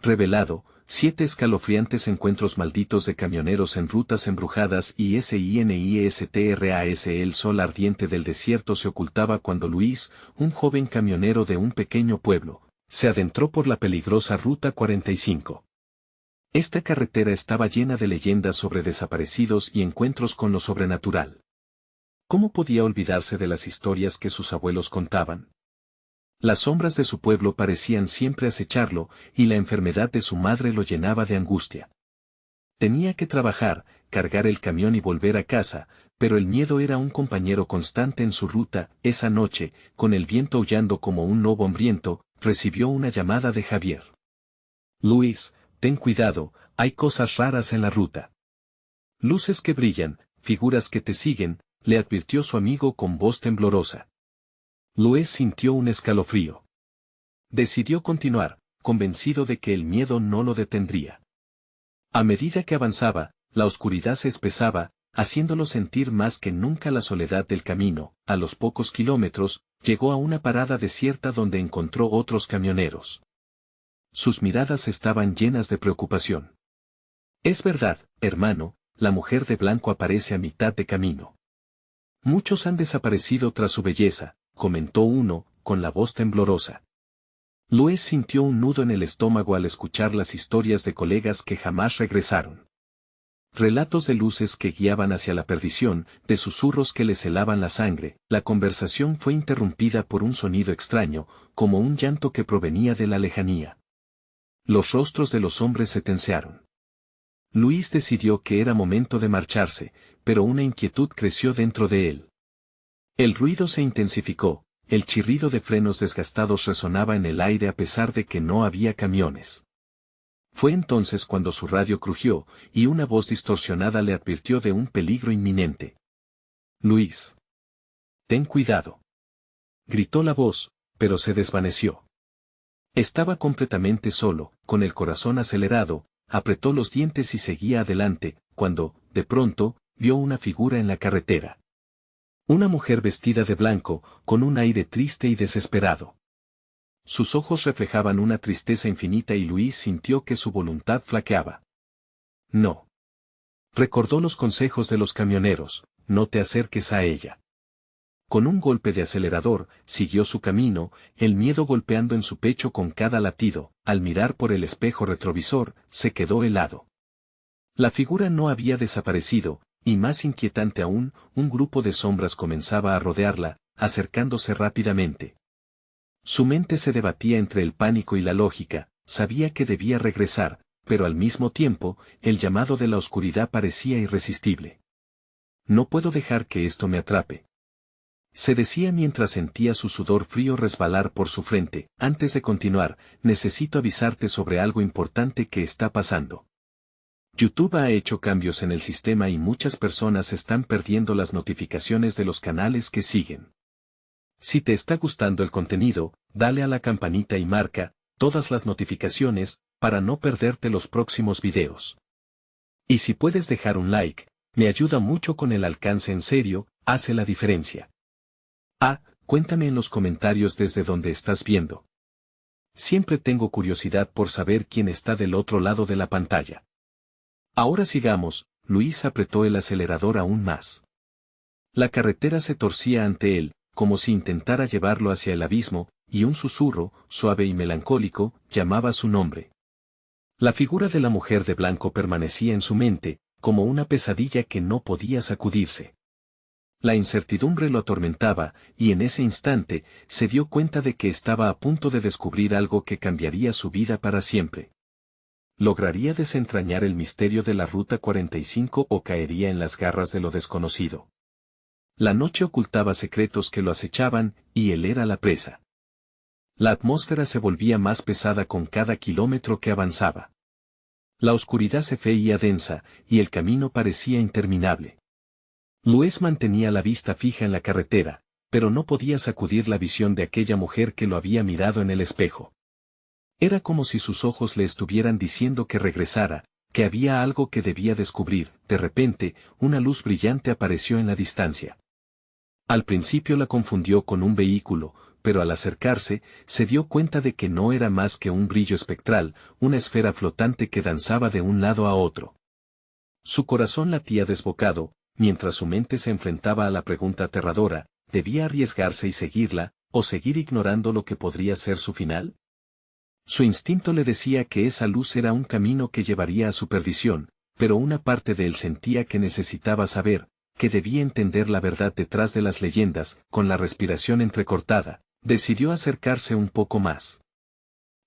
revelado, 7 escalofriantes encuentros malditos de camioneros en rutas embrujadas y SINISTRAS. El sol ardiente del desierto se ocultaba cuando Luis, un joven camionero de un pequeño pueblo, se adentró por la peligrosa Ruta 45. Esta carretera estaba llena de leyendas sobre desaparecidos y encuentros con lo sobrenatural. ¿Cómo podía olvidarse de las historias que sus abuelos contaban? Las sombras de su pueblo parecían siempre acecharlo, y la enfermedad de su madre lo llenaba de angustia. Tenía que trabajar, cargar el camión y volver a casa, pero el miedo era un compañero constante en su ruta. Esa noche, con el viento aullando como un lobo hambriento, recibió una llamada de Javier. Luis, ten cuidado, hay cosas raras en la ruta. Luces que brillan, figuras que te siguen, le advirtió su amigo con voz temblorosa. Luis sintió un escalofrío. Decidió continuar, convencido de que el miedo no lo detendría. A medida que avanzaba, la oscuridad se espesaba, haciéndolo sentir más que nunca la soledad del camino. A los pocos kilómetros, llegó a una parada desierta donde encontró otros camioneros. Sus miradas estaban llenas de preocupación. Es verdad, hermano, la mujer de blanco aparece a mitad de camino. Muchos han desaparecido tras su belleza, comentó uno, con la voz temblorosa. Luis sintió un nudo en el estómago al escuchar las historias de colegas que jamás regresaron. Relatos de luces que guiaban hacia la perdición, de susurros que les helaban la sangre. La conversación fue interrumpida por un sonido extraño, como un llanto que provenía de la lejanía. Los rostros de los hombres se tensearon. Luis decidió que era momento de marcharse, pero una inquietud creció dentro de él. El ruido se intensificó, el chirrido de frenos desgastados resonaba en el aire a pesar de que no había camiones. Fue entonces cuando su radio crujió, y una voz distorsionada le advirtió de un peligro inminente. Luis. Ten cuidado. Gritó la voz, pero se desvaneció. Estaba completamente solo, con el corazón acelerado, apretó los dientes y seguía adelante, cuando, de pronto, vio una figura en la carretera. Una mujer vestida de blanco, con un aire triste y desesperado. Sus ojos reflejaban una tristeza infinita y Luis sintió que su voluntad flaqueaba. No. Recordó los consejos de los camioneros, no te acerques a ella. Con un golpe de acelerador, siguió su camino, el miedo golpeando en su pecho con cada latido. Al mirar por el espejo retrovisor, se quedó helado. La figura no había desaparecido, y más inquietante aún, un grupo de sombras comenzaba a rodearla, acercándose rápidamente. Su mente se debatía entre el pánico y la lógica, sabía que debía regresar, pero al mismo tiempo, el llamado de la oscuridad parecía irresistible. No puedo dejar que esto me atrape. Se decía mientras sentía su sudor frío resbalar por su frente. Antes de continuar, necesito avisarte sobre algo importante que está pasando. YouTube ha hecho cambios en el sistema y muchas personas están perdiendo las notificaciones de los canales que siguen. Si te está gustando el contenido, dale a la campanita y marca todas las notificaciones para no perderte los próximos videos. Y si puedes dejar un like, me ayuda mucho con el alcance. En serio, hace la diferencia. Cuéntame en los comentarios desde donde estás viendo. Siempre tengo curiosidad por saber quién está del otro lado de la pantalla. Ahora sigamos. Luis apretó el acelerador aún más. La carretera se torcía ante él, como si intentara llevarlo hacia el abismo, y un susurro, suave y melancólico, llamaba su nombre. La figura de la mujer de blanco permanecía en su mente, como una pesadilla que no podía sacudirse. La incertidumbre lo atormentaba, y en ese instante, se dio cuenta de que estaba a punto de descubrir algo que cambiaría su vida para siempre. ¿Lograría desentrañar el misterio de la Ruta 45 o caería en las garras de lo desconocido? La noche ocultaba secretos que lo acechaban, y él era la presa. La atmósfera se volvía más pesada con cada kilómetro que avanzaba. La oscuridad se veía densa, y el camino parecía interminable. Luis mantenía la vista fija en la carretera, pero no podía sacudir la visión de aquella mujer que lo había mirado en el espejo. Era como si sus ojos le estuvieran diciendo que regresara, que había algo que debía descubrir. De repente, una luz brillante apareció en la distancia. Al principio la confundió con un vehículo, pero al acercarse, se dio cuenta de que no era más que un brillo espectral, una esfera flotante que danzaba de un lado a otro. Su corazón latía desbocado, mientras su mente se enfrentaba a la pregunta aterradora, ¿debía arriesgarse y seguirla, o seguir ignorando lo que podría ser su final? Su instinto le decía que esa luz era un camino que llevaría a su perdición, pero una parte de él sentía que necesitaba saber, que debía entender la verdad detrás de las leyendas. Con la respiración entrecortada, decidió acercarse un poco más.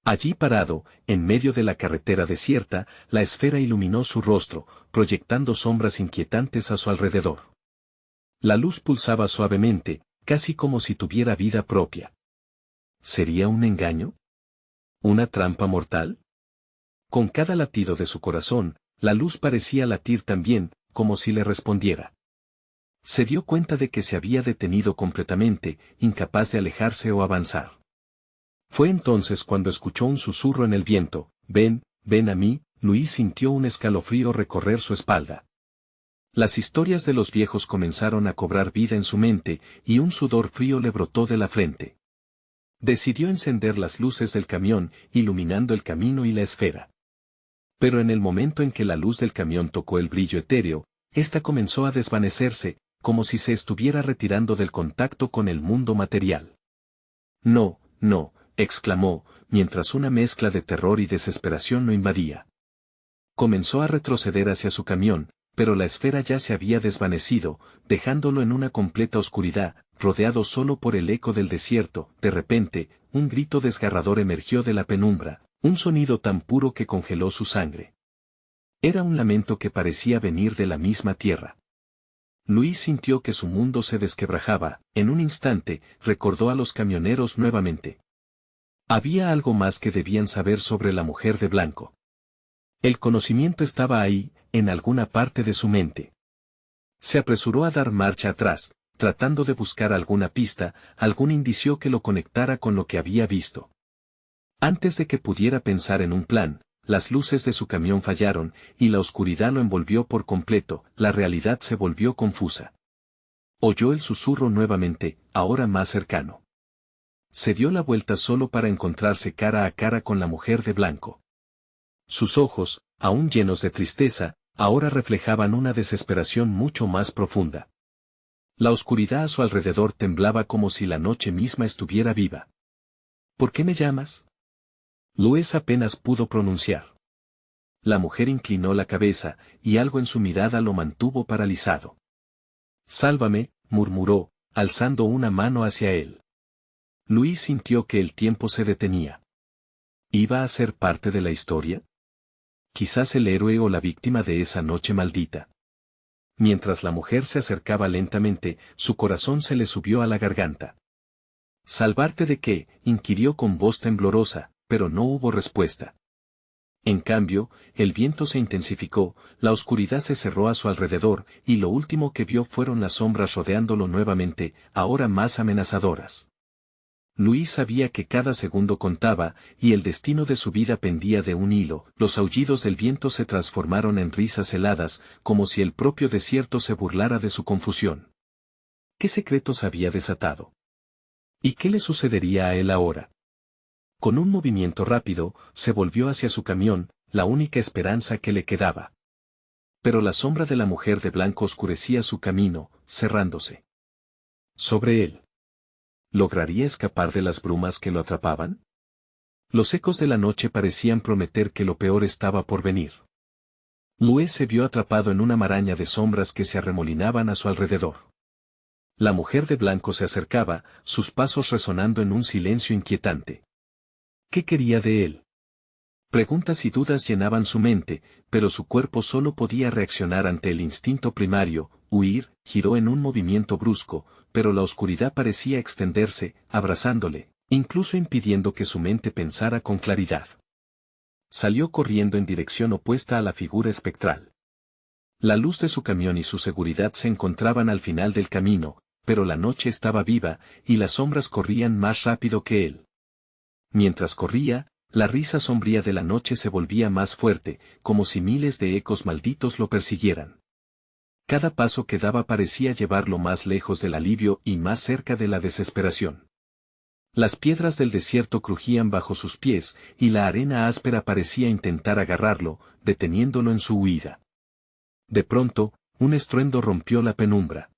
Allí parado, en medio de la carretera desierta, la esfera iluminó su rostro, proyectando sombras inquietantes a su alrededor. La luz pulsaba suavemente, casi como si tuviera vida propia. ¿Sería un engaño? ¿Una trampa mortal? Con cada latido de su corazón, la luz parecía latir también, como si le respondiera. Se dio cuenta de que se había detenido completamente, incapaz de alejarse o avanzar. Fue entonces cuando escuchó un susurro en el viento: «Ven, ven a mí». Luis sintió un escalofrío recorrer su espalda. Las historias de los viejos comenzaron a cobrar vida en su mente, y un sudor frío le brotó de la frente. Decidió encender las luces del camión, iluminando el camino y la esfera. Pero en el momento en que la luz del camión tocó el brillo etéreo, ésta comenzó a desvanecerse, como si se estuviera retirando del contacto con el mundo material. «No, no», exclamó, mientras una mezcla de terror y desesperación lo invadía. Comenzó a retroceder hacia su camión, pero la esfera ya se había desvanecido, dejándolo en una completa oscuridad, rodeado solo por el eco del desierto. De repente, un grito desgarrador emergió de la penumbra, un sonido tan puro que congeló su sangre. Era un lamento que parecía venir de la misma tierra. Luis sintió que su mundo se desquebrajaba. En un instante, recordó a los camioneros nuevamente. Había algo más que debían saber sobre la mujer de blanco. El conocimiento estaba ahí, en alguna parte de su mente. Se apresuró a dar marcha atrás, tratando de buscar alguna pista, algún indicio que lo conectara con lo que había visto. Antes de que pudiera pensar en un plan, las luces de su camión fallaron, y la oscuridad lo envolvió por completo. La realidad se volvió confusa. Oyó el susurro nuevamente, ahora más cercano. Se dio la vuelta solo para encontrarse cara a cara con la mujer de blanco. Sus ojos, aún llenos de tristeza, ahora reflejaban una desesperación mucho más profunda. La oscuridad a su alrededor temblaba como si la noche misma estuviera viva. «¿Por qué me llamas?», Luis apenas pudo pronunciar. La mujer inclinó la cabeza, y algo en su mirada lo mantuvo paralizado. «Sálvame», murmuró, alzando una mano hacia él. Luis sintió que el tiempo se detenía. ¿Iba a ser parte de la historia? Quizás el héroe o la víctima de esa noche maldita. Mientras la mujer se acercaba lentamente, su corazón se le subió a la garganta. «¿Salvarte de qué?», inquirió con voz temblorosa, pero no hubo respuesta. En cambio, el viento se intensificó, la oscuridad se cerró a su alrededor, y lo último que vio fueron las sombras rodeándolo nuevamente, ahora más amenazadoras. Luis sabía que cada segundo contaba, y el destino de su vida pendía de un hilo. Los aullidos del viento se transformaron en risas heladas, como si el propio desierto se burlara de su confusión. ¿Qué secretos había desatado? ¿Y qué le sucedería a él ahora? Con un movimiento rápido, se volvió hacia su camión, la única esperanza que le quedaba. Pero la sombra de la mujer de blanco oscurecía su camino, cerrándose sobre él. ¿Lograría escapar de las brumas que lo atrapaban? Los ecos de la noche parecían prometer que lo peor estaba por venir. Luis se vio atrapado en una maraña de sombras que se arremolinaban a su alrededor. La mujer de blanco se acercaba, sus pasos resonando en un silencio inquietante. ¿Qué quería de él? Preguntas y dudas llenaban su mente, pero su cuerpo solo podía reaccionar ante el instinto primario: huir. Giró en un movimiento brusco, pero la oscuridad parecía extenderse, abrazándole, incluso impidiendo que su mente pensara con claridad. Salió corriendo en dirección opuesta a la figura espectral. La luz de su camión y su seguridad se encontraban al final del camino, pero la noche estaba viva, y las sombras corrían más rápido que él. Mientras corría, la risa sombría de la noche se volvía más fuerte, como si miles de ecos malditos lo persiguieran. Cada paso que daba parecía llevarlo más lejos del alivio y más cerca de la desesperación. Las piedras del desierto crujían bajo sus pies, y la arena áspera parecía intentar agarrarlo, deteniéndolo en su huida. De pronto, un estruendo rompió la penumbra.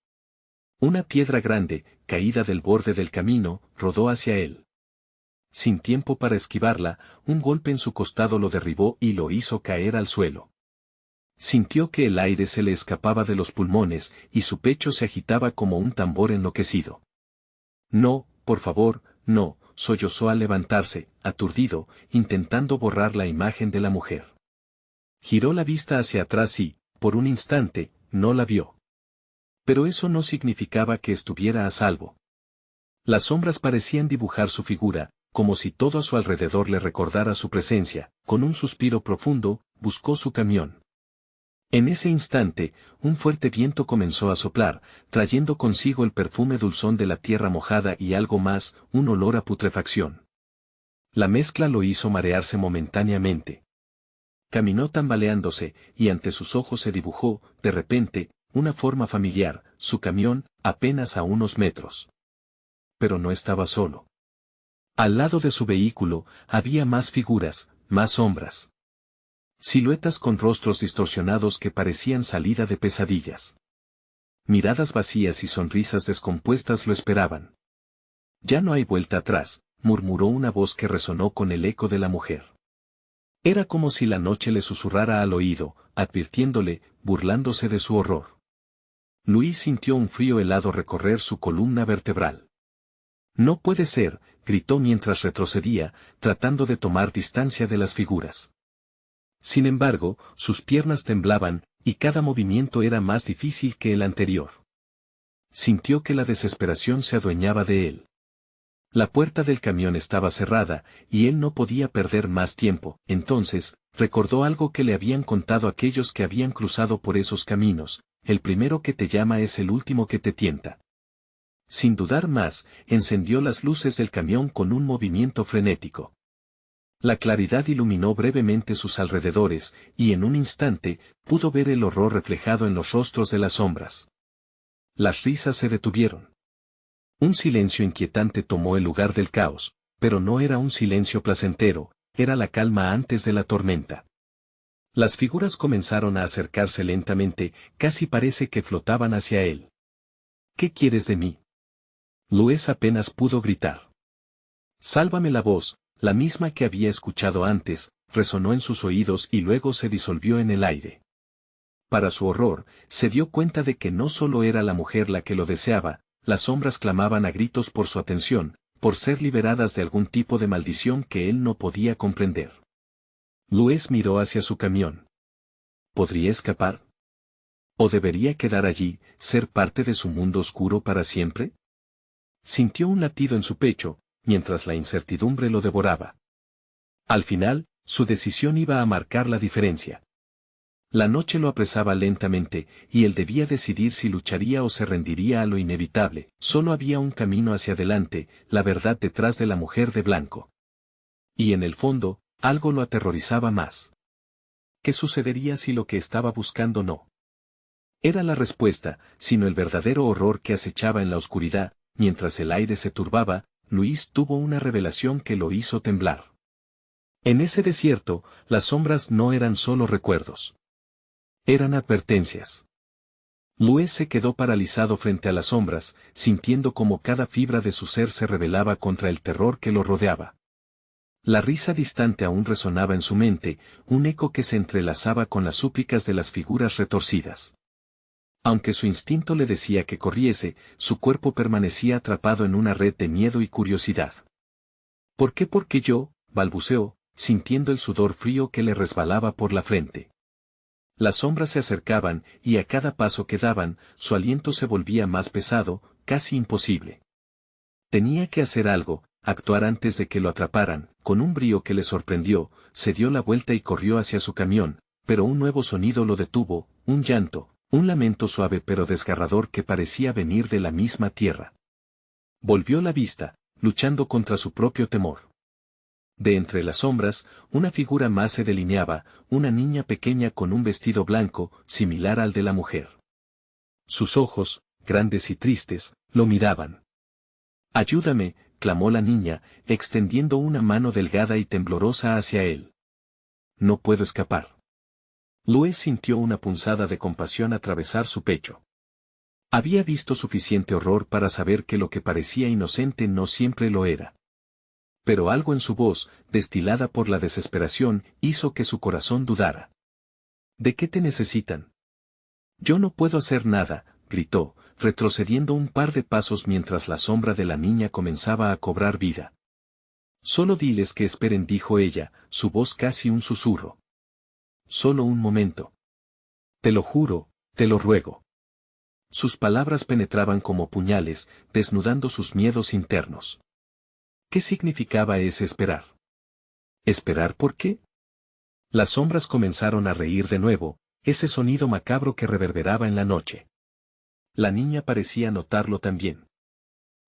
Una piedra grande, caída del borde del camino, rodó hacia él. Sin tiempo para esquivarla, un golpe en su costado lo derribó y lo hizo caer al suelo. Sintió que el aire se le escapaba de los pulmones, y su pecho se agitaba como un tambor enloquecido. No, por favor, no, sollozó al levantarse, aturdido, intentando borrar la imagen de la mujer. Giró la vista hacia atrás y, por un instante, no la vio. Pero eso no significaba que estuviera a salvo. Las sombras parecían dibujar su figura, como si todo a su alrededor le recordara su presencia. Con un suspiro profundo, buscó su camión. En ese instante, un fuerte viento comenzó a soplar, trayendo consigo el perfume dulzón de la tierra mojada y algo más, un olor a putrefacción. La mezcla lo hizo marearse momentáneamente. Caminó tambaleándose, y ante sus ojos se dibujó, de repente, una forma familiar, su camión, apenas a unos metros. Pero no estaba solo. Al lado de su vehículo, había más figuras, más sombras. Siluetas con rostros distorsionados que parecían salida de pesadillas. Miradas vacías y sonrisas descompuestas lo esperaban. Ya no hay vuelta atrás, murmuró una voz que resonó con el eco de la mujer. Era como si la noche le susurrara al oído, advirtiéndole, burlándose de su horror. Luis sintió un frío helado recorrer su columna vertebral. No puede ser, gritó mientras retrocedía, tratando de tomar distancia de las figuras. Sin embargo, sus piernas temblaban, y cada movimiento era más difícil que el anterior. Sintió que la desesperación se adueñaba de él. La puerta del camión estaba cerrada, y él no podía perder más tiempo. Entonces, recordó algo que le habían contado aquellos que habían cruzado por esos caminos: el primero que te llama es el último que te tienta. Sin dudar más, encendió las luces del camión con un movimiento frenético. La claridad iluminó brevemente sus alrededores, y en un instante, pudo ver el horror reflejado en los rostros de las sombras. Las risas se detuvieron. Un silencio inquietante tomó el lugar del caos, pero no era un silencio placentero, era la calma antes de la tormenta. Las figuras comenzaron a acercarse lentamente, casi parece que flotaban hacia él. ¿Qué quieres de mí? Luis apenas pudo gritar. Sálvame. La voz, la misma que había escuchado antes, resonó en sus oídos y luego se disolvió en el aire. Para su horror, se dio cuenta de que no solo era la mujer la que lo deseaba, las sombras clamaban a gritos por su atención, por ser liberadas de algún tipo de maldición que él no podía comprender. Luis miró hacia su camión. ¿Podría escapar? ¿O debería quedar allí, ser parte de su mundo oscuro para siempre? Sintió un latido en su pecho, mientras la incertidumbre lo devoraba. Al final, su decisión iba a marcar la diferencia. La noche lo apresaba lentamente, y él debía decidir si lucharía o se rendiría a lo inevitable. Solo había un camino hacia adelante, la verdad detrás de la mujer de blanco. Y en el fondo, algo lo aterrorizaba más. ¿Qué sucedería si lo que estaba buscando no era la respuesta, sino el verdadero horror que acechaba en la oscuridad? Mientras el aire se turbaba, Luis tuvo una revelación que lo hizo temblar. En ese desierto, las sombras no eran solo recuerdos. Eran advertencias. Luis se quedó paralizado frente a las sombras, sintiendo como cada fibra de su ser se rebelaba contra el terror que lo rodeaba. La risa distante aún resonaba en su mente, un eco que se entrelazaba con las súplicas de las figuras retorcidas. Aunque su instinto le decía que corriese, su cuerpo permanecía atrapado en una red de miedo y curiosidad. ¿Por qué? Porque yo, balbuceó, sintiendo el sudor frío que le resbalaba por la frente. Las sombras se acercaban, y a cada paso que daban, su aliento se volvía más pesado, casi imposible. Tenía que hacer algo, actuar antes de que lo atraparan. Con un brío que le sorprendió, se dio la vuelta y corrió hacia su camión, pero un nuevo sonido lo detuvo, un llanto, un lamento suave pero desgarrador que parecía venir de la misma tierra. Volvió la vista, luchando contra su propio temor. De entre las sombras, una figura más se delineaba, una niña pequeña con un vestido blanco, similar al de la mujer. Sus ojos, grandes y tristes, lo miraban. «Ayúdame», clamó la niña, extendiendo una mano delgada y temblorosa hacia él. No puedo escapar. Luis sintió una punzada de compasión atravesar su pecho. Había visto suficiente horror para saber que lo que parecía inocente no siempre lo era. Pero algo en su voz, destilada por la desesperación, hizo que su corazón dudara. ¿De qué te necesitan? Yo no puedo hacer nada, gritó, retrocediendo un par de pasos mientras la sombra de la niña comenzaba a cobrar vida. Solo diles que esperen, dijo ella, su voz casi un susurro. Solo un momento. Te lo juro, te lo ruego. Sus palabras penetraban como puñales, desnudando sus miedos internos. ¿Qué significaba ese esperar? ¿Esperar por qué? Las sombras comenzaron a reír de nuevo, ese sonido macabro que reverberaba en la noche. La niña parecía notarlo también.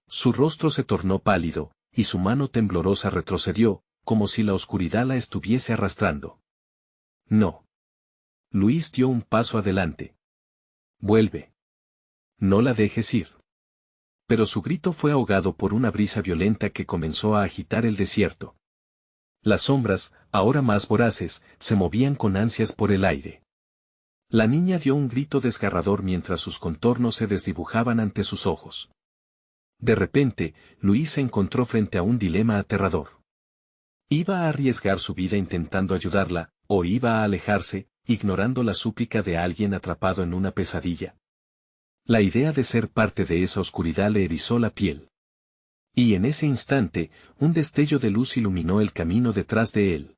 Su rostro se tornó pálido, y su mano temblorosa retrocedió, como si la oscuridad la estuviese arrastrando. No. Luis dio un paso adelante. Vuelve. No la dejes ir. Pero su grito fue ahogado por una brisa violenta que comenzó a agitar el desierto. Las sombras, ahora más voraces, se movían con ansias por el aire. La niña dio un grito desgarrador mientras sus contornos se desdibujaban ante sus ojos. De repente, Luis se encontró frente a un dilema aterrador. ¿Iba a arriesgar su vida intentando ayudarla, o iba a alejarse, ignorando la súplica de alguien atrapado en una pesadilla? La idea de ser parte de esa oscuridad le erizó la piel. Y en ese instante, un destello de luz iluminó el camino detrás de él.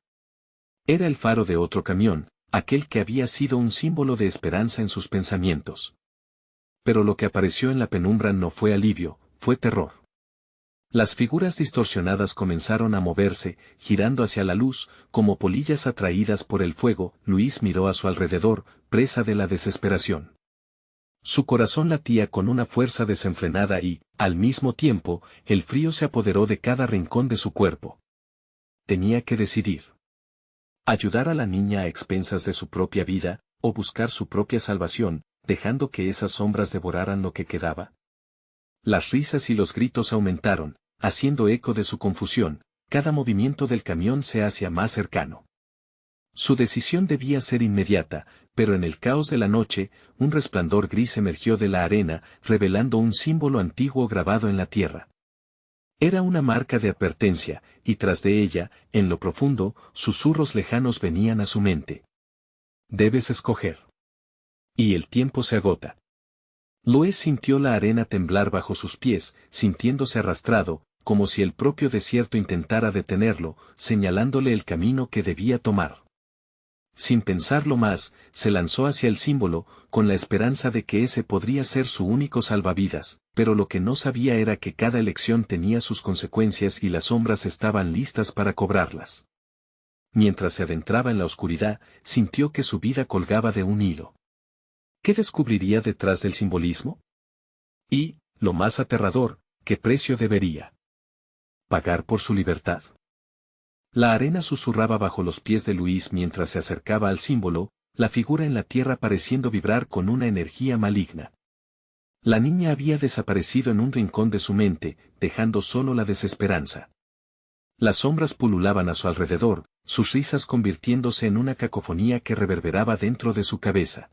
Era el faro de otro camión, aquel que había sido un símbolo de esperanza en sus pensamientos. Pero lo que apareció en la penumbra no fue alivio, fue terror. Las figuras distorsionadas comenzaron a moverse, girando hacia la luz, como polillas atraídas por el fuego. Luis miró a su alrededor, presa de la desesperación. Su corazón latía con una fuerza desenfrenada y, al mismo tiempo, el frío se apoderó de cada rincón de su cuerpo. Tenía que decidir. Ayudar a la niña a expensas de su propia vida, o buscar su propia salvación, dejando que esas sombras devoraran lo que quedaba. Las risas y los gritos aumentaron, haciendo eco de su confusión, cada movimiento del camión se hacía más cercano. Su decisión debía ser inmediata, pero en el caos de la noche, un resplandor gris emergió de la arena, revelando un símbolo antiguo grabado en la tierra. Era una marca de advertencia, y tras de ella, en lo profundo, susurros lejanos venían a su mente. Debes escoger. Y el tiempo se agota. Luis sintió la arena temblar bajo sus pies, sintiéndose arrastrado, como si el propio desierto intentara detenerlo, señalándole el camino que debía tomar. Sin pensarlo más, se lanzó hacia el símbolo, con la esperanza de que ese podría ser su único salvavidas, pero lo que no sabía era que cada elección tenía sus consecuencias y las sombras estaban listas para cobrarlas. Mientras se adentraba en la oscuridad, sintió que su vida colgaba de un hilo. ¿Qué descubriría detrás del simbolismo? Y, lo más aterrador, ¿qué precio debería pagar por su libertad? La arena susurraba bajo los pies de Luis mientras se acercaba al símbolo, la figura en la tierra pareciendo vibrar con una energía maligna. La niña había desaparecido en un rincón de su mente, dejando solo la desesperanza. Las sombras pululaban a su alrededor, sus risas convirtiéndose en una cacofonía que reverberaba dentro de su cabeza.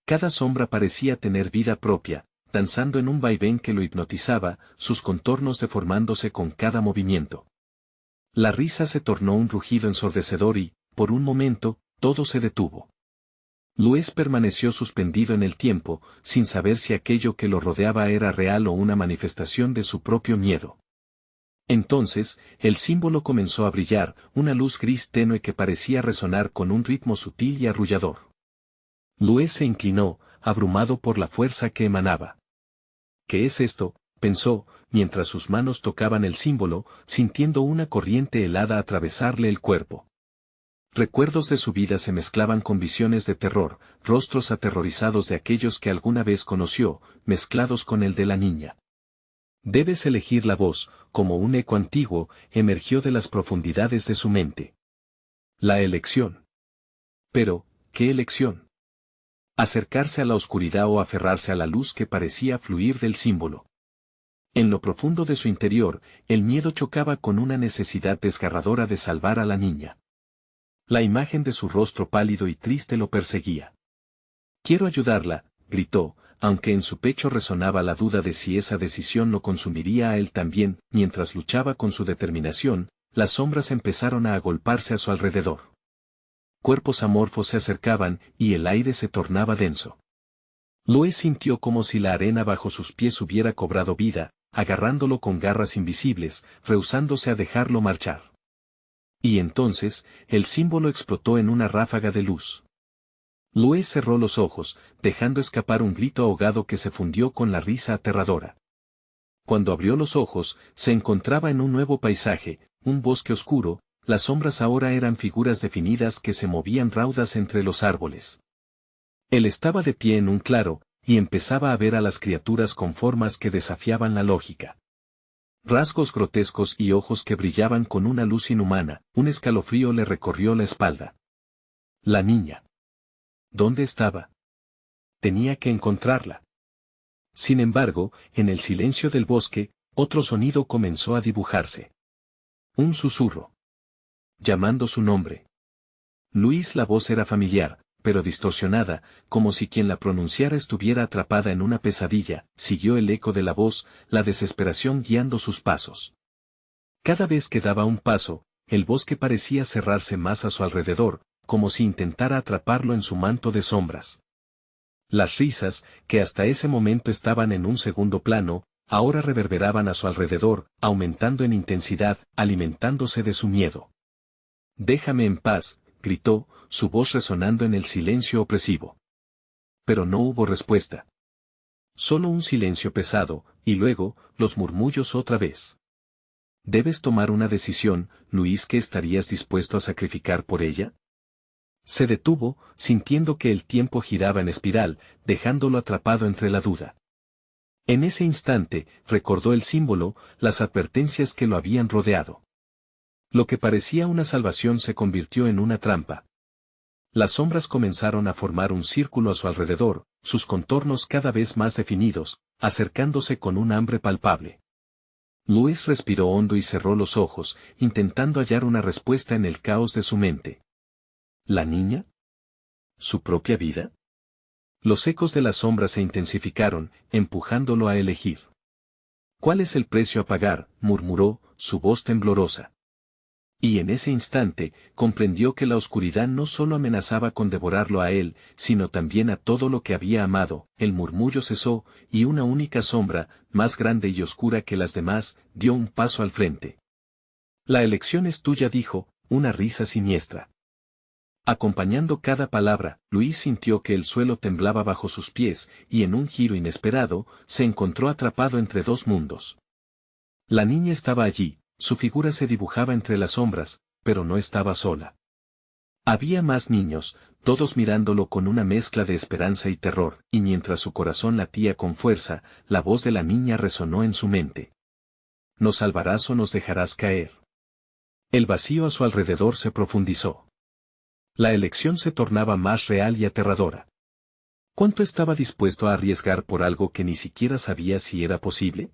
Cada sombra parecía tener vida propia, danzando en un vaivén que lo hipnotizaba, sus contornos deformándose con cada movimiento. La risa se tornó un rugido ensordecedor y, por un momento, todo se detuvo. Luis permaneció suspendido en el tiempo, sin saber si aquello que lo rodeaba era real o una manifestación de su propio miedo. Entonces, el símbolo comenzó a brillar, una luz gris tenue que parecía resonar con un ritmo sutil y arrullador. Luis se inclinó, abrumado por la fuerza que emanaba. ¿Qué es esto?, pensó, mientras sus manos tocaban el símbolo, sintiendo una corriente helada atravesarle el cuerpo. Recuerdos de su vida se mezclaban con visiones de terror, rostros aterrorizados de aquellos que alguna vez conoció, mezclados con el de la niña. Debes elegir la voz, como un eco antiguo, emergió de las profundidades de su mente. La elección. Pero, ¿qué elección? Acercarse a la oscuridad o aferrarse a la luz que parecía fluir del símbolo. En lo profundo de su interior, el miedo chocaba con una necesidad desgarradora de salvar a la niña. La imagen de su rostro pálido y triste lo perseguía. «Quiero ayudarla», gritó, aunque en su pecho resonaba la duda de si esa decisión lo consumiría a él también. Mientras luchaba con su determinación, las sombras empezaron a agolparse a su alrededor. Cuerpos amorfos se acercaban, y el aire se tornaba denso. Louis sintió como si la arena bajo sus pies hubiera cobrado vida, agarrándolo con garras invisibles, rehusándose a dejarlo marchar. Y entonces, el símbolo explotó en una ráfaga de luz. Louis cerró los ojos, dejando escapar un grito ahogado que se fundió con la risa aterradora. Cuando abrió los ojos, se encontraba en un nuevo paisaje, un bosque oscuro. Las sombras ahora eran figuras definidas que se movían raudas entre los árboles. Él estaba de pie en un claro, y empezaba a ver a las criaturas con formas que desafiaban la lógica. Rasgos grotescos y ojos que brillaban con una luz inhumana. Un escalofrío le recorrió la espalda. La niña. ¿Dónde estaba? Tenía que encontrarla. Sin embargo, en el silencio del bosque, otro sonido comenzó a dibujarse. Un susurro. Llamando su nombre. Louis, la voz era familiar, pero distorsionada, como si quien la pronunciara estuviera atrapada en una pesadilla. Siguió el eco de la voz, la desesperación guiando sus pasos. Cada vez que daba un paso, el bosque parecía cerrarse más a su alrededor, como si intentara atraparlo en su manto de sombras. Las risas, que hasta ese momento estaban en un segundo plano, ahora reverberaban a su alrededor, aumentando en intensidad, alimentándose de su miedo. «Déjame en paz», gritó, su voz resonando en el silencio opresivo. Pero no hubo respuesta. Solo un silencio pesado, y luego, los murmullos otra vez. «Debes tomar una decisión, Louis, ¿qué estarías dispuesto a sacrificar por ella?» Se detuvo, sintiendo que el tiempo giraba en espiral, dejándolo atrapado entre la duda. En ese instante, recordó el símbolo, las advertencias que lo habían rodeado. Lo que parecía una salvación se convirtió en una trampa. Las sombras comenzaron a formar un círculo a su alrededor, sus contornos cada vez más definidos, acercándose con un hambre palpable. Louis respiró hondo y cerró los ojos, intentando hallar una respuesta en el caos de su mente. ¿La niña? ¿Su propia vida? Los ecos de las sombras se intensificaron, empujándolo a elegir. «¿Cuál es el precio a pagar?», murmuró, su voz temblorosa. Y en ese instante, comprendió que la oscuridad no solo amenazaba con devorarlo a él, sino también a todo lo que había amado. El murmullo cesó, y una única sombra, más grande y oscura que las demás, dio un paso al frente. «La elección es tuya», dijo, una risa siniestra. Acompañando cada palabra, Louis sintió que el suelo temblaba bajo sus pies, y en un giro inesperado, se encontró atrapado entre dos mundos. La niña estaba allí, su figura se dibujaba entre las sombras, pero no estaba sola. Había más niños, todos mirándolo con una mezcla de esperanza y terror, y mientras su corazón latía con fuerza, la voz de la niña resonó en su mente. «¿Nos salvarás o nos dejarás caer?». El vacío a su alrededor se profundizó. La elección se tornaba más real y aterradora. ¿Cuánto estaba dispuesto a arriesgar por algo que ni siquiera sabía si era posible?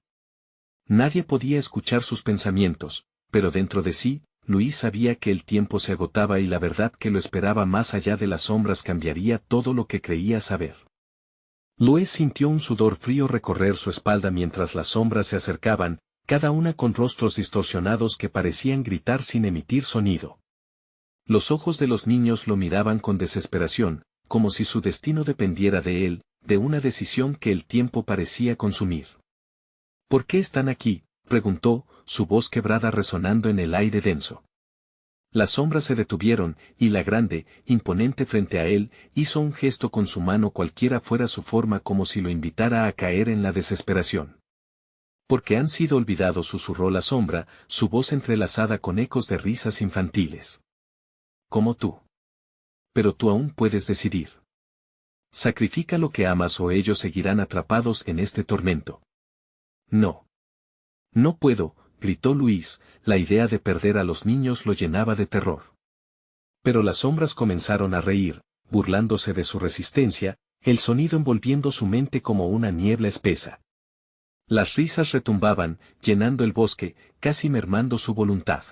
Nadie podía escuchar sus pensamientos, pero dentro de sí, Louis sabía que el tiempo se agotaba y la verdad que lo esperaba más allá de las sombras cambiaría todo lo que creía saber. Louis sintió un sudor frío recorrer su espalda mientras las sombras se acercaban, cada una con rostros distorsionados que parecían gritar sin emitir sonido. Los ojos de los niños lo miraban con desesperación, como si su destino dependiera de él, de una decisión que el tiempo parecía consumir. «¿Por qué están aquí?», preguntó, su voz quebrada resonando en el aire denso. Las sombras se detuvieron, y la grande, imponente frente a él, hizo un gesto con su mano cualquiera fuera su forma como si lo invitara a caer en la desesperación. «Porque han sido olvidados», susurró la sombra, su voz entrelazada con ecos de risas infantiles. «Como tú. Pero tú aún puedes decidir. Sacrifica lo que amas o ellos seguirán atrapados en este tormento». «No. No puedo», gritó Louis, la idea de perder a los niños lo llenaba de terror. Pero las sombras comenzaron a reír, burlándose de su resistencia, el sonido envolviendo su mente como una niebla espesa. Las risas retumbaban, llenando el bosque, casi mermando su voluntad.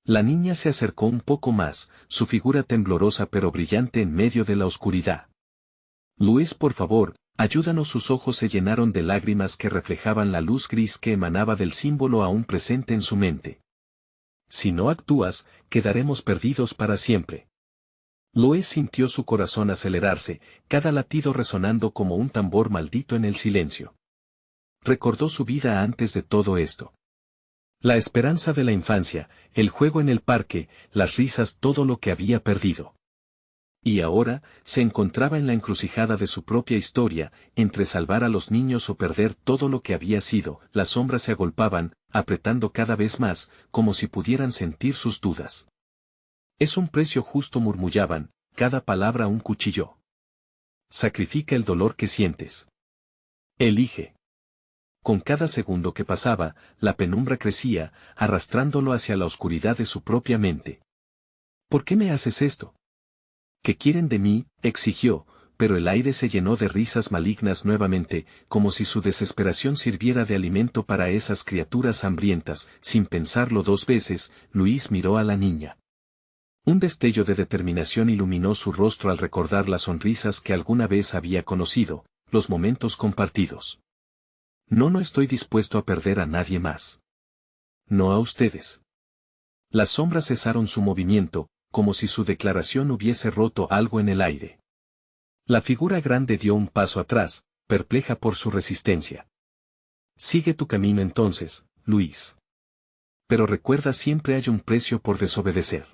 La niña se acercó un poco más, su figura temblorosa pero brillante en medio de la oscuridad. Luis, por favor, ayúdanos. Sus ojos se llenaron de lágrimas que reflejaban la luz gris que emanaba del símbolo aún presente en su mente. Si no actúas, quedaremos perdidos para siempre. Luis sintió su corazón acelerarse, cada latido resonando como un tambor maldito en el silencio. Recordó su vida antes de todo esto. La esperanza de la infancia, el juego en el parque, las risas, todo lo que había perdido. Y ahora, se encontraba en la encrucijada de su propia historia, entre salvar a los niños o perder todo lo que había sido. Las sombras se agolpaban, apretando cada vez más, como si pudieran sentir sus dudas. Es un precio justo, murmullaban, cada palabra un cuchillo. Sacrifica el dolor que sientes. Elige. Con cada segundo que pasaba, la penumbra crecía, arrastrándolo hacia la oscuridad de su propia mente. ¿Por qué me haces esto? ¿Qué quieren de mí?, exigió, pero el aire se llenó de risas malignas nuevamente, como si su desesperación sirviera de alimento para esas criaturas hambrientas. Sin pensarlo dos veces, Luis miró a la niña. Un destello de determinación iluminó su rostro al recordar las sonrisas que alguna vez había conocido, los momentos compartidos. No estoy dispuesto a perder a nadie más. No a ustedes. Las sombras cesaron su movimiento, como si su declaración hubiese roto algo en el aire. La figura grande dio un paso atrás, perpleja por su resistencia. Sigue tu camino entonces, Luis. Pero recuerda, siempre hay un precio por desobedecer.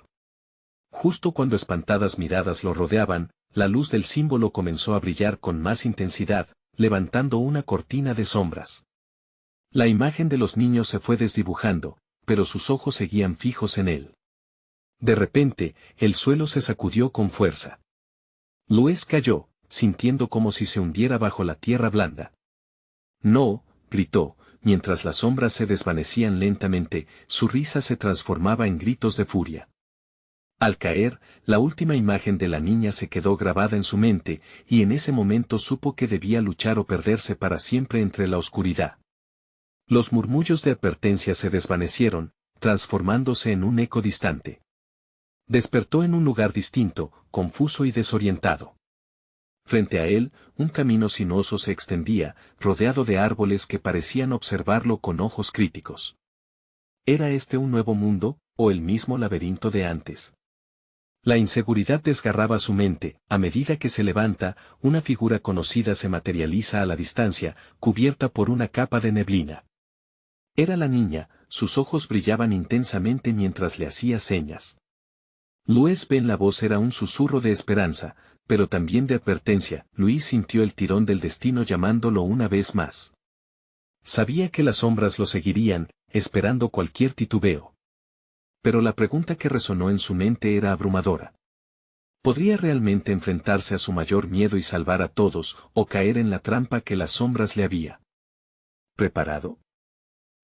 Justo cuando espantadas miradas lo rodeaban, la luz del símbolo comenzó a brillar con más intensidad, levantando una cortina de sombras. La imagen de los niños se fue desdibujando, pero sus ojos seguían fijos en él. De repente, el suelo se sacudió con fuerza. Luis cayó, sintiendo como si se hundiera bajo la tierra blanda. No, gritó, mientras las sombras se desvanecían lentamente, su risa se transformaba en gritos de furia. Al caer, la última imagen de la niña se quedó grabada en su mente, y en ese momento supo que debía luchar o perderse para siempre entre la oscuridad. Los murmullos de advertencia se desvanecieron, transformándose en un eco distante. Despertó en un lugar distinto, confuso y desorientado. Frente a él, un camino sinuoso se extendía, rodeado de árboles que parecían observarlo con ojos críticos. ¿Era este un nuevo mundo, o el mismo laberinto de antes? La inseguridad desgarraba su mente. A medida que se levanta, una figura conocida se materializa a la distancia, cubierta por una capa de neblina. Era la niña, sus ojos brillaban intensamente mientras le hacía señas. Luis Ben, la voz era un susurro de esperanza, pero también de advertencia. Luis sintió el tirón del destino llamándolo una vez más. Sabía que las sombras lo seguirían, esperando cualquier titubeo. Pero la pregunta que resonó en su mente era abrumadora. ¿Podría realmente enfrentarse a su mayor miedo y salvar a todos, o caer en la trampa que las sombras le había preparado?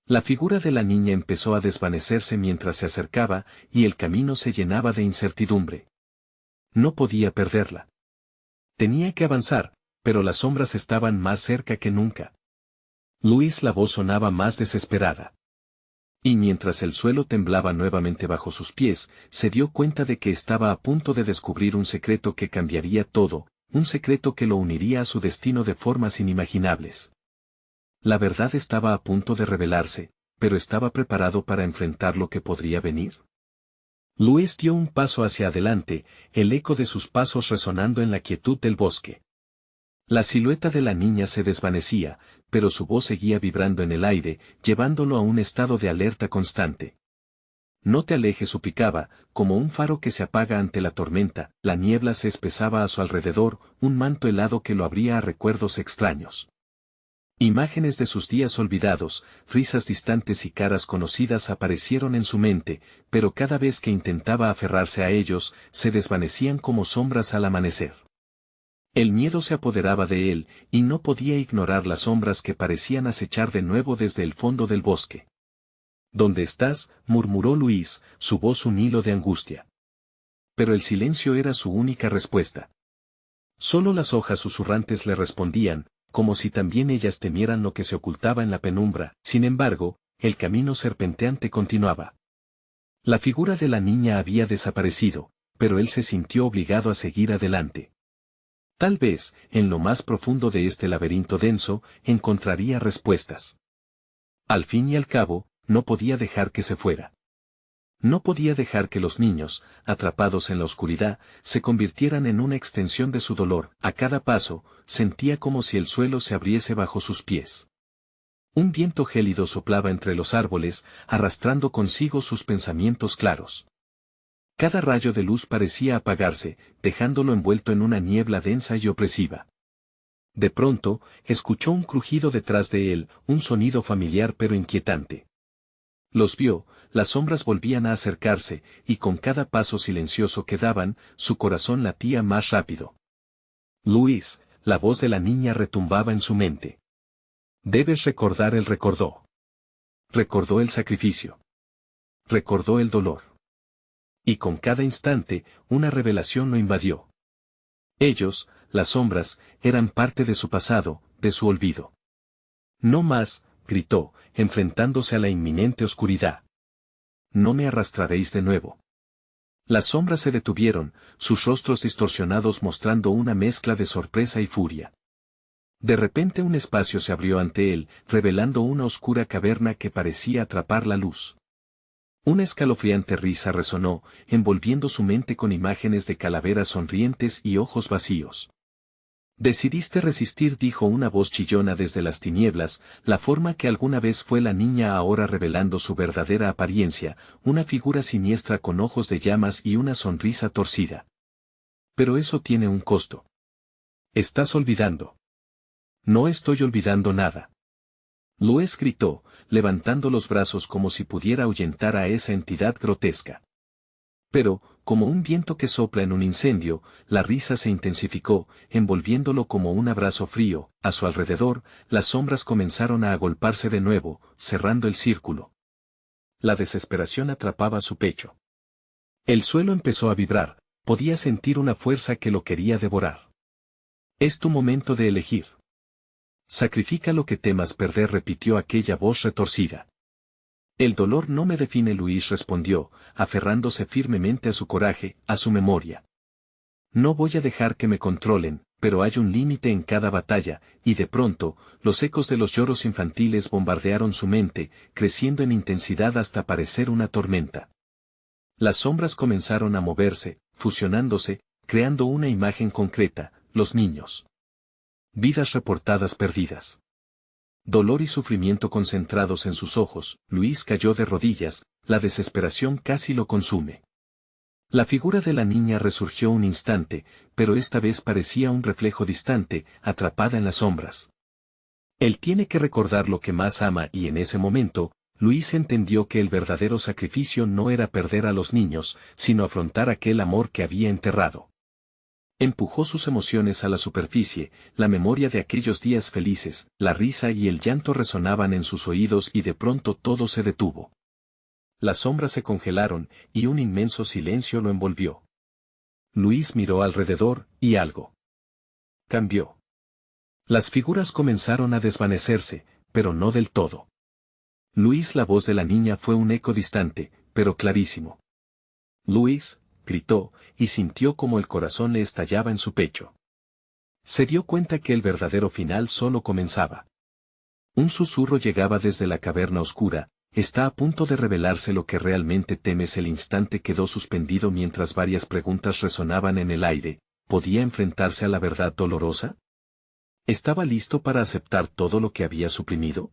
La figura de la niña empezó a desvanecerse mientras se acercaba, y el camino se llenaba de incertidumbre. No podía perderla. Tenía que avanzar, pero las sombras estaban más cerca que nunca. Luis, la voz sonaba más desesperada. Y mientras el suelo temblaba nuevamente bajo sus pies, se dio cuenta de que estaba a punto de descubrir un secreto que cambiaría todo, un secreto que lo uniría a su destino de formas inimaginables. La verdad estaba a punto de revelarse, pero ¿estaba preparado para enfrentar lo que podría venir? Luis dio un paso hacia adelante, el eco de sus pasos resonando en la quietud del bosque. La silueta de la niña se desvanecía, pero su voz seguía vibrando en el aire, llevándolo a un estado de alerta constante. No te alejes, suplicaba, como un faro que se apaga ante la tormenta. La niebla se espesaba a su alrededor, un manto helado que lo abría a recuerdos extraños. Imágenes de sus días olvidados, risas distantes y caras conocidas aparecieron en su mente, pero cada vez que intentaba aferrarse a ellos, se desvanecían como sombras al amanecer. El miedo se apoderaba de él, y no podía ignorar las sombras que parecían acechar de nuevo desde el fondo del bosque. ¿Dónde estás?, murmuró Luis, su voz un hilo de angustia. Pero el silencio era su única respuesta. Solo las hojas susurrantes le respondían, como si también ellas temieran lo que se ocultaba en la penumbra. Sin embargo, el camino serpenteante continuaba. La figura de la niña había desaparecido, pero él se sintió obligado a seguir adelante. Tal vez, en lo más profundo de este laberinto denso, encontraría respuestas. Al fin y al cabo, no podía dejar que se fuera. No podía dejar que los niños, atrapados en la oscuridad, se convirtieran en una extensión de su dolor. A cada paso, sentía como si el suelo se abriese bajo sus pies. Un viento gélido soplaba entre los árboles, arrastrando consigo sus pensamientos claros. Cada rayo de luz parecía apagarse, dejándolo envuelto en una niebla densa y opresiva. De pronto, escuchó un crujido detrás de él, un sonido familiar pero inquietante. Los vio, las sombras volvían a acercarse, y con cada paso silencioso que daban, su corazón latía más rápido. Luis, la voz de la niña retumbaba en su mente. Debes recordar, él recordó. Recordó el sacrificio. Recordó el dolor. Y con cada instante, una revelación lo invadió. Ellos, las sombras, eran parte de su pasado, de su olvido. No más, gritó, enfrentándose a la inminente oscuridad. No me arrastraréis de nuevo. Las sombras se detuvieron, sus rostros distorsionados mostrando una mezcla de sorpresa y furia. De repente un espacio se abrió ante él, revelando una oscura caverna que parecía atrapar la luz. Una escalofriante risa resonó, envolviendo su mente con imágenes de calaveras sonrientes y ojos vacíos. Decidiste resistir, dijo una voz chillona desde las tinieblas, la forma que alguna vez fue la niña ahora revelando su verdadera apariencia, una figura siniestra con ojos de llamas y una sonrisa torcida. Pero eso tiene un costo. Estás olvidando. No estoy olvidando nada. Luis gritó, levantando los brazos como si pudiera ahuyentar a esa entidad grotesca. Pero, como un viento que sopla en un incendio, la risa se intensificó, envolviéndolo como un abrazo frío. A su alrededor, las sombras comenzaron a agolparse de nuevo, cerrando el círculo. La desesperación atrapaba su pecho. El suelo empezó a vibrar, podía sentir una fuerza que lo quería devorar. Es tu momento de elegir. Sacrifica lo que temas perder, repitió aquella voz retorcida. El dolor no me define, Luis respondió, aferrándose firmemente a su coraje, a su memoria. No voy a dejar que me controlen, pero hay un límite en cada batalla, y de pronto, los ecos de los lloros infantiles bombardearon su mente, creciendo en intensidad hasta parecer una tormenta. Las sombras comenzaron a moverse, fusionándose, creando una imagen concreta, los niños. Vidas reportadas perdidas. Dolor y sufrimiento concentrados en sus ojos. Luis cayó de rodillas, la desesperación casi lo consume. La figura de la niña resurgió un instante, pero esta vez parecía un reflejo distante, atrapada en las sombras. Él tiene que recordar lo que más ama y en ese momento, Luis entendió que el verdadero sacrificio no era perder a los niños, sino afrontar aquel amor que había enterrado. Empujó sus emociones a la superficie, la memoria de aquellos días felices, la risa y el llanto resonaban en sus oídos y de pronto todo se detuvo. Las sombras se congelaron, y un inmenso silencio lo envolvió. Luis miró alrededor, y algo cambió. Las figuras comenzaron a desvanecerse, pero no del todo. Luis, la voz de la niña fue un eco distante, pero clarísimo. Luis, gritó, y sintió como el corazón le estallaba en su pecho. Se dio cuenta que el verdadero final solo comenzaba. Un susurro llegaba desde la caverna oscura, está a punto de revelarse lo que realmente temes. El instante quedó suspendido mientras varias preguntas resonaban en el aire. ¿Podía enfrentarse a la verdad dolorosa? ¿Estaba listo para aceptar todo lo que había suprimido?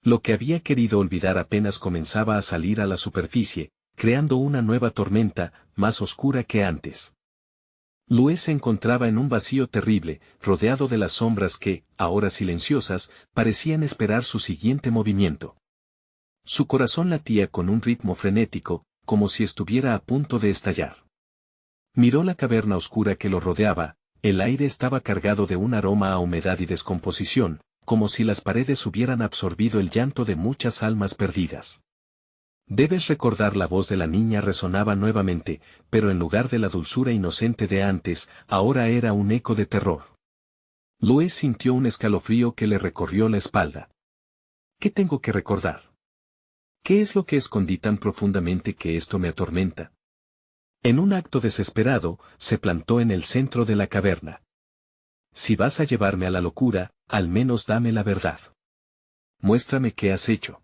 Lo que había querido olvidar apenas comenzaba a salir a la superficie, creando una nueva tormenta, más oscura que antes. Luis se encontraba en un vacío terrible, rodeado de las sombras que, ahora silenciosas, parecían esperar su siguiente movimiento. Su corazón latía con un ritmo frenético, como si estuviera a punto de estallar. Miró la caverna oscura que lo rodeaba, el aire estaba cargado de un aroma a humedad y descomposición, como si las paredes hubieran absorbido el llanto de muchas almas perdidas. Debes recordar, la voz de la niña resonaba nuevamente, pero en lugar de la dulzura inocente de antes, ahora era un eco de terror. Luis sintió un escalofrío que le recorrió la espalda. ¿Qué tengo que recordar? ¿Qué es lo que escondí tan profundamente que esto me atormenta? En un acto desesperado, se plantó en el centro de la caverna. Si vas a llevarme a la locura, al menos dame la verdad. Muéstrame qué has hecho.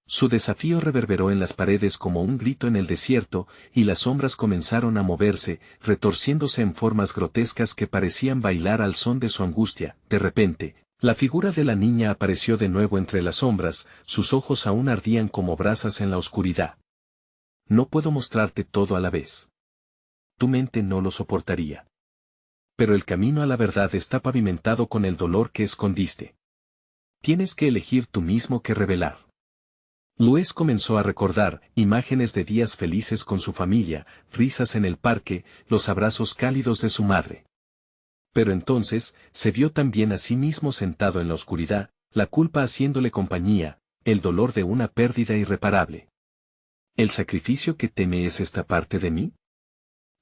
Su desafío reverberó en las paredes como un grito en el desierto, y las sombras comenzaron a moverse, retorciéndose en formas grotescas que parecían bailar al son de su angustia. De repente, la figura de la niña apareció de nuevo entre las sombras, sus ojos aún ardían como brasas en la oscuridad. No puedo mostrarte todo a la vez. Tu mente no lo soportaría. Pero el camino a la verdad está pavimentado con el dolor que escondiste. Tienes que elegir tú mismo qué revelar. Luis comenzó a recordar imágenes de días felices con su familia, risas en el parque, los abrazos cálidos de su madre. Pero entonces, se vio también a sí mismo sentado en la oscuridad, la culpa haciéndole compañía, el dolor de una pérdida irreparable. ¿El sacrificio que teme es esta parte de mí?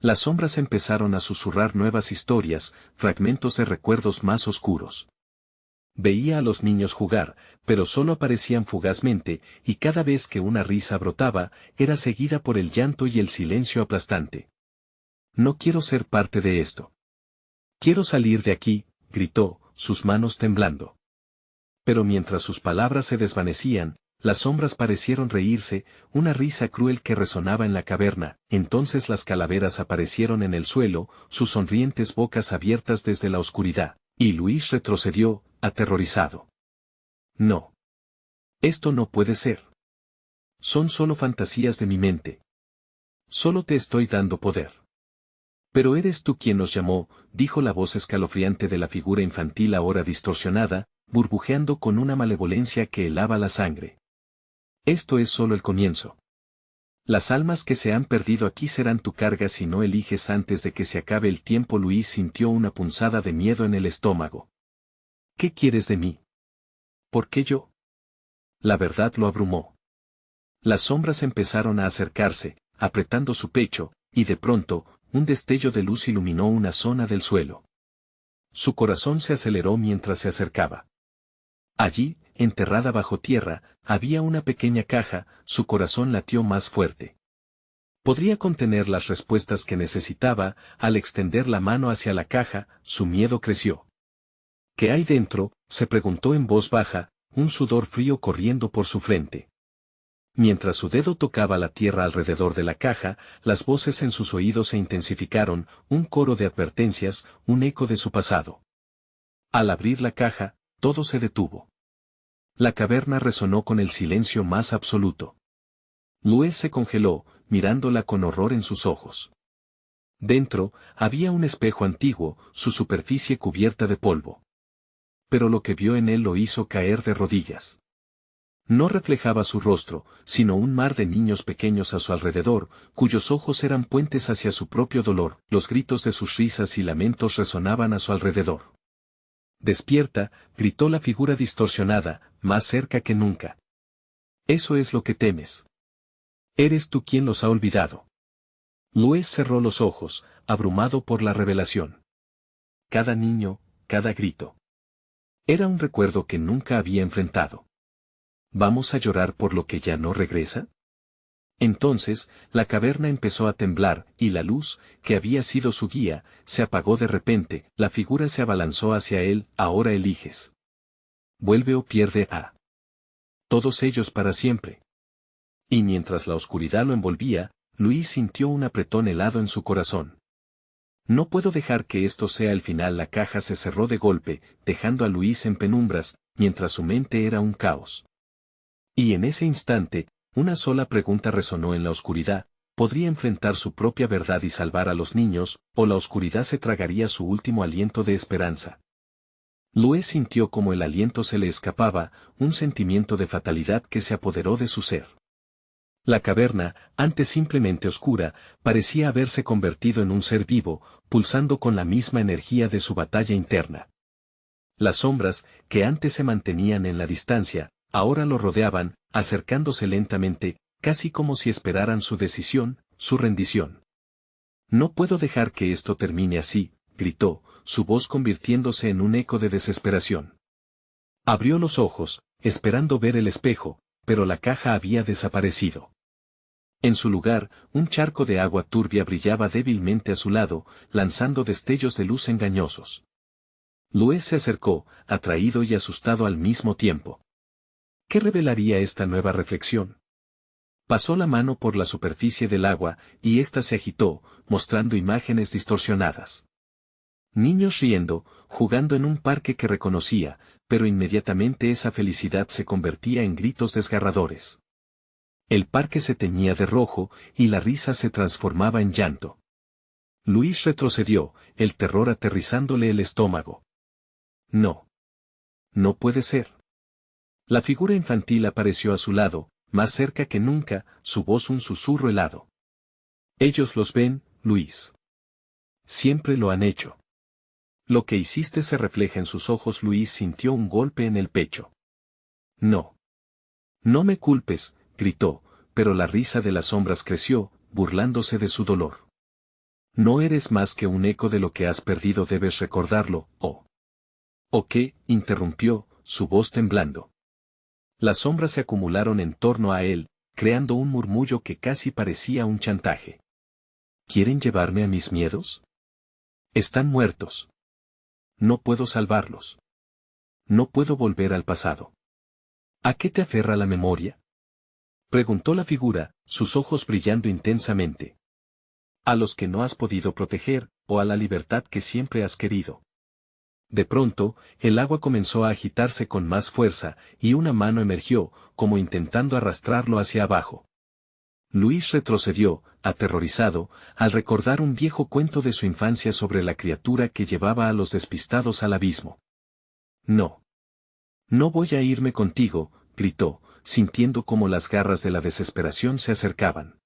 Las sombras empezaron a susurrar nuevas historias, fragmentos de recuerdos más oscuros. Veía a los niños jugar, pero solo aparecían fugazmente, y cada vez que una risa brotaba, era seguida por el llanto y el silencio aplastante. No quiero ser parte de esto. Quiero salir de aquí, gritó, sus manos temblando. Pero mientras sus palabras se desvanecían, las sombras parecieron reírse, una risa cruel que resonaba en la caverna. Entonces las calaveras aparecieron en el suelo, sus sonrientes bocas abiertas desde la oscuridad, y Luis retrocedió, aterrorizado. No. Esto no puede ser. Son solo fantasías de mi mente. Solo te estoy dando poder. Pero eres tú quien nos llamó, dijo la voz escalofriante de la figura infantil ahora distorsionada, burbujeando con una malevolencia que helaba la sangre. Esto es solo el comienzo. Las almas que se han perdido aquí serán tu carga si no eliges antes de que se acabe el tiempo. Luis sintió una punzada de miedo en el estómago. ¿Qué quieres de mí? ¿Por qué yo? La verdad lo abrumó. Las sombras empezaron a acercarse, apretando su pecho, y de pronto, un destello de luz iluminó una zona del suelo. Su corazón se aceleró mientras se acercaba. Allí, enterrada bajo tierra, había una pequeña caja, su corazón latió más fuerte. Podría contener las respuestas que necesitaba. Al extender la mano hacia la caja, su miedo creció. ¿Qué hay dentro?, se preguntó en voz baja, un sudor frío corriendo por su frente. Mientras su dedo tocaba la tierra alrededor de la caja, las voces en sus oídos se intensificaron, un coro de advertencias, un eco de su pasado. Al abrir la caja, todo se detuvo. La caverna resonó con el silencio más absoluto. Luis se congeló, mirándola con horror en sus ojos. Dentro, había un espejo antiguo, su superficie cubierta de polvo. Pero lo que vio en él lo hizo caer de rodillas. No reflejaba su rostro, sino un mar de niños pequeños a su alrededor, cuyos ojos eran puentes hacia su propio dolor. Los gritos de sus risas y lamentos resonaban a su alrededor. Despierta, gritó la figura distorsionada, más cerca que nunca. Eso es lo que temes. Eres tú quien los ha olvidado. Luis cerró los ojos, abrumado por la revelación. Cada niño, cada grito. Era un recuerdo que nunca había enfrentado. ¿Vamos a llorar por lo que ya no regresa? Entonces, la caverna empezó a temblar, y la luz, que había sido su guía, se apagó de repente. La figura se abalanzó hacia él. Ahora eliges. Vuelve o pierde a todos ellos para siempre. Y mientras la oscuridad lo envolvía, Luis sintió un apretón helado en su corazón. No puedo dejar que esto sea el final. La caja se cerró de golpe, dejando a Luis en penumbras, mientras su mente era un caos. Y en ese instante, una sola pregunta resonó en la oscuridad: ¿podría enfrentar su propia verdad y salvar a los niños, o la oscuridad se tragaría su último aliento de esperanza? Luis sintió como el aliento se le escapaba, un sentimiento de fatalidad que se apoderó de su ser. La caverna, antes simplemente oscura, parecía haberse convertido en un ser vivo, pulsando con la misma energía de su batalla interna. Las sombras, que antes se mantenían en la distancia, ahora lo rodeaban, acercándose lentamente, casi como si esperaran su decisión, su rendición. No puedo dejar que esto termine así, gritó, su voz convirtiéndose en un eco de desesperación. Abrió los ojos, esperando ver el espejo, pero la caja había desaparecido. En su lugar, un charco de agua turbia brillaba débilmente a su lado, lanzando destellos de luz engañosos. Luis se acercó, atraído y asustado al mismo tiempo. ¿Qué revelaría esta nueva reflexión? Pasó la mano por la superficie del agua, y ésta se agitó, mostrando imágenes distorsionadas. Niños riendo, jugando en un parque que reconocía, pero inmediatamente esa felicidad se convertía en gritos desgarradores. El parque se teñía de rojo, y la risa se transformaba en llanto. Luis retrocedió, el terror aterrizándole el estómago. No. No puede ser. La figura infantil apareció a su lado, más cerca que nunca, su voz un susurro helado. Ellos los ven, Luis. Siempre lo han hecho. Lo que hiciste se refleja en sus ojos. Luis sintió un golpe en el pecho. No. No me culpes, gritó, pero la risa de las sombras creció, burlándose de su dolor. No eres más que un eco de lo que has perdido, debes recordarlo, oh. ¿O qué? Interrumpió, su voz temblando. Las sombras se acumularon en torno a él, creando un murmullo que casi parecía un chantaje. ¿Quieren llevarme a mis miedos? Están muertos. No puedo salvarlos. No puedo volver al pasado. ¿A qué te aferra la memoria? Preguntó la figura, sus ojos brillando intensamente. A los que no has podido proteger, o a la libertad que siempre has querido. De pronto, el agua comenzó a agitarse con más fuerza, y una mano emergió, como intentando arrastrarlo hacia abajo. Luis retrocedió, aterrorizado, al recordar un viejo cuento de su infancia sobre la criatura que llevaba a los despistados al abismo. No. No voy a irme contigo, gritó, sintiendo cómo las garras de la desesperación se acercaban.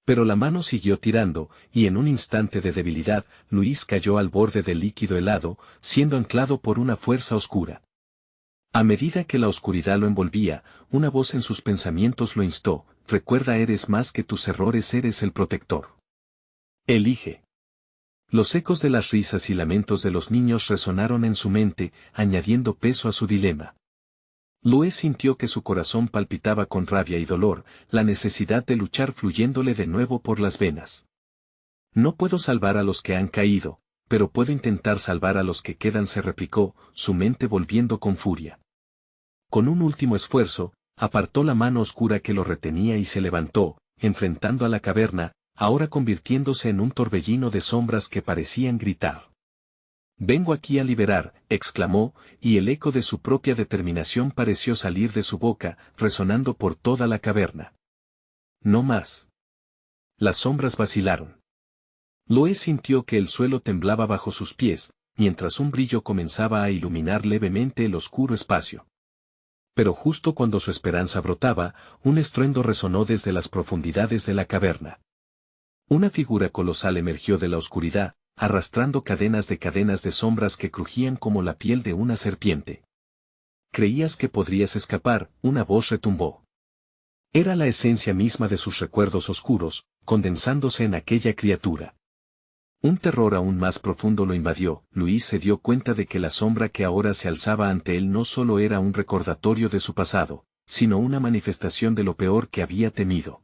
Pero la mano siguió tirando, y en un instante de debilidad, Luis cayó al borde del líquido helado, siendo anclado por una fuerza oscura. A medida que la oscuridad lo envolvía, una voz en sus pensamientos lo instó: recuerda, eres más que tus errores, eres el protector. Elige. Los ecos de las risas y lamentos de los niños resonaron en su mente, añadiendo peso a su dilema. Luis sintió que su corazón palpitaba con rabia y dolor, la necesidad de luchar fluyéndole de nuevo por las venas. No puedo salvar a los que han caído, pero puedo intentar salvar a los que quedan, se replicó, su mente volviendo con furia. Con un último esfuerzo, apartó la mano oscura que lo retenía y se levantó, enfrentando a la caverna, ahora convirtiéndose en un torbellino de sombras que parecían gritar. Vengo aquí a liberar, exclamó, y el eco de su propia determinación pareció salir de su boca, resonando por toda la caverna. No más. Las sombras vacilaron. Luis sintió que el suelo temblaba bajo sus pies, mientras un brillo comenzaba a iluminar levemente el oscuro espacio. Pero justo cuando su esperanza brotaba, un estruendo resonó desde las profundidades de la caverna. Una figura colosal emergió de la oscuridad, arrastrando cadenas de sombras que crujían como la piel de una serpiente. Creías que podrías escapar, una voz retumbó. Era la esencia misma de sus recuerdos oscuros, condensándose en aquella criatura. Un terror aún más profundo lo invadió. Luis se dio cuenta de que la sombra que ahora se alzaba ante él no solo era un recordatorio de su pasado, sino una manifestación de lo peor que había temido.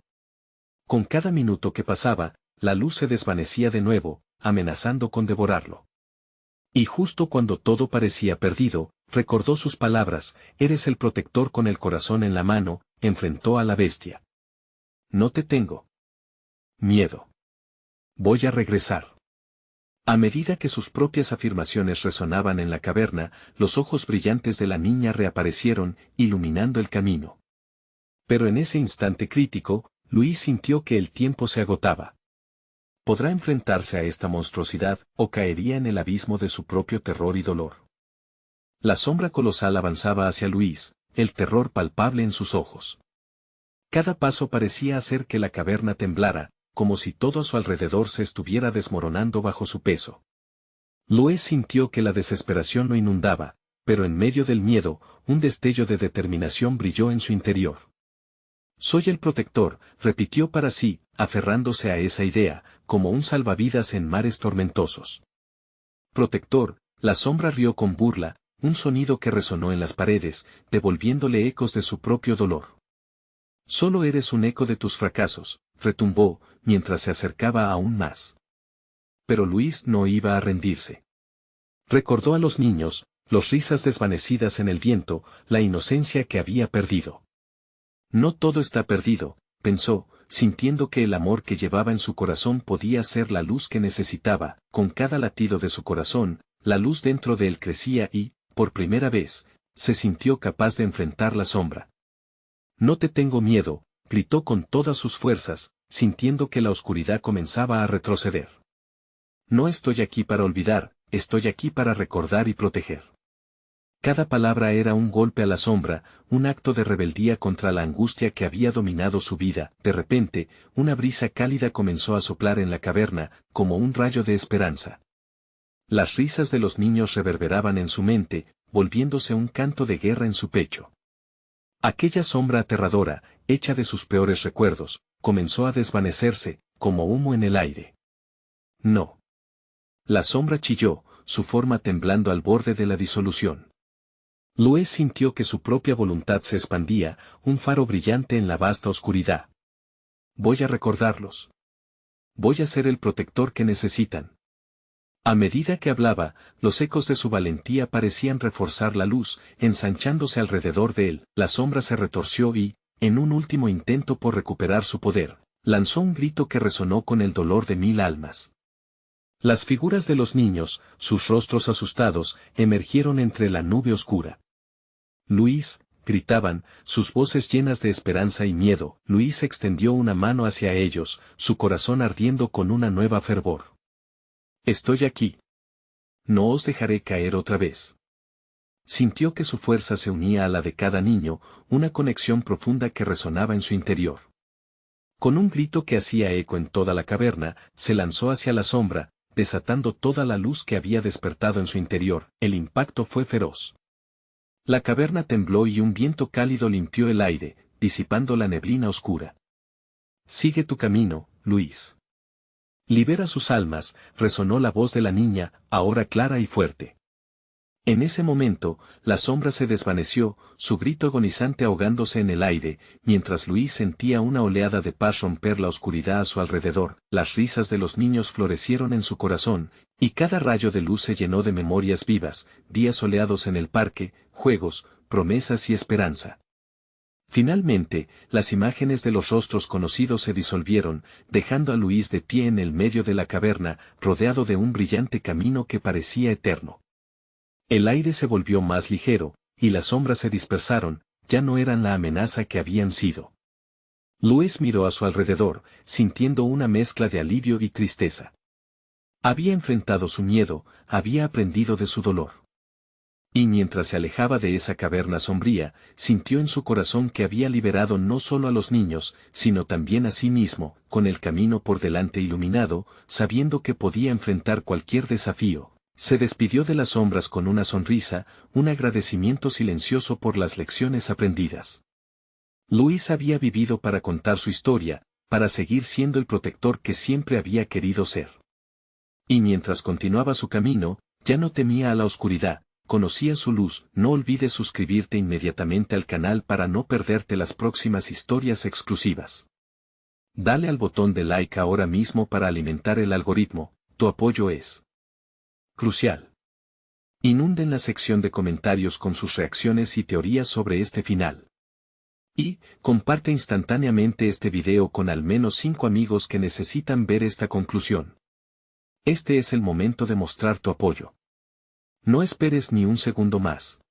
Con cada minuto que pasaba, la luz se desvanecía de nuevo, amenazando con devorarlo. Y justo cuando todo parecía perdido, recordó sus palabras: eres el protector. Con el corazón en la mano, enfrentó a la bestia. No te tengo miedo. Voy a regresar. A medida que sus propias afirmaciones resonaban en la caverna, los ojos brillantes de la niña reaparecieron, iluminando el camino. Pero en ese instante crítico, Luis sintió que el tiempo se agotaba. ¿Podrá enfrentarse a esta monstruosidad, o caería en el abismo de su propio terror y dolor? La sombra colosal avanzaba hacia Luis, el terror palpable en sus ojos. Cada paso parecía hacer que la caverna temblara, como si todo a su alrededor se estuviera desmoronando bajo su peso. Luis sintió que la desesperación lo inundaba, pero en medio del miedo, un destello de determinación brilló en su interior. Soy el protector, repitió para sí, aferrándose a esa idea, como un salvavidas en mares tormentosos. Protector, la sombra rió con burla, un sonido que resonó en las paredes, devolviéndole ecos de su propio dolor. Solo eres un eco de tus fracasos, retumbó, mientras se acercaba aún más. Pero Luis no iba a rendirse. Recordó a los niños, las risas desvanecidas en el viento, la inocencia que había perdido. No todo está perdido, pensó, sintiendo que el amor que llevaba en su corazón podía ser la luz que necesitaba. Con cada latido de su corazón, la luz dentro de él crecía y, por primera vez, se sintió capaz de enfrentar la sombra. No te tengo miedo, gritó con todas sus fuerzas, sintiendo que la oscuridad comenzaba a retroceder. No estoy aquí para olvidar, estoy aquí para recordar y proteger. Cada palabra era un golpe a la sombra, un acto de rebeldía contra la angustia que había dominado su vida. De repente, una brisa cálida comenzó a soplar en la caverna, como un rayo de esperanza. Las risas de los niños reverberaban en su mente, volviéndose un canto de guerra en su pecho. Aquella sombra aterradora, hecha de sus peores recuerdos, comenzó a desvanecerse, como humo en el aire. No. La sombra chilló, su forma temblando al borde de la disolución. Luis sintió que su propia voluntad se expandía, un faro brillante en la vasta oscuridad. Voy a recordarlos. Voy a ser el protector que necesitan. A medida que hablaba, los ecos de su valentía parecían reforzar la luz, ensanchándose alrededor de él. La sombra se retorció y, en un último intento por recuperar su poder, lanzó un grito que resonó con el dolor de 1000 almas. Las figuras de los niños, sus rostros asustados, emergieron entre la nube oscura. Luis, gritaban, sus voces llenas de esperanza y miedo. Luis extendió una mano hacia ellos, su corazón ardiendo con una nueva fervor. Estoy aquí. No os dejaré caer otra vez. Sintió que su fuerza se unía a la de cada niño, una conexión profunda que resonaba en su interior. Con un grito que hacía eco en toda la caverna, se lanzó hacia la sombra, desatando toda la luz que había despertado en su interior. El impacto fue feroz. La caverna tembló y un viento cálido limpió el aire, disipando la neblina oscura. Sigue tu camino, Luis. Libera sus almas, resonó la voz de la niña, ahora clara y fuerte. En ese momento, la sombra se desvaneció, su grito agonizante ahogándose en el aire, mientras Luis sentía una oleada de paz romper la oscuridad a su alrededor. Las risas de los niños florecieron en su corazón, y cada rayo de luz se llenó de memorias vivas, días soleados en el parque, juegos, promesas y esperanza. Finalmente, las imágenes de los rostros conocidos se disolvieron, dejando a Luis de pie en el medio de la caverna, rodeado de un brillante camino que parecía eterno. El aire se volvió más ligero, y las sombras se dispersaron, ya no eran la amenaza que habían sido. Luis miró a su alrededor, sintiendo una mezcla de alivio y tristeza. Había enfrentado su miedo, había aprendido de su dolor. Y mientras se alejaba de esa caverna sombría, sintió en su corazón que había liberado no solo a los niños, sino también a sí mismo, con el camino por delante iluminado, sabiendo que podía enfrentar cualquier desafío. Se despidió de las sombras con una sonrisa, un agradecimiento silencioso por las lecciones aprendidas. Luis había vivido para contar su historia, para seguir siendo el protector que siempre había querido ser. Y mientras continuaba su camino, ya no temía a la oscuridad, conocía su luz. No olvides suscribirte inmediatamente al canal para no perderte las próximas historias exclusivas. Dale al botón de like ahora mismo para alimentar el algoritmo, tu apoyo es crucial. Inunden la sección de comentarios con sus reacciones y teorías sobre este final. Y, comparte instantáneamente este video con al menos 5 amigos que necesitan ver esta conclusión. Este es el momento de mostrar tu apoyo. No esperes ni un segundo más.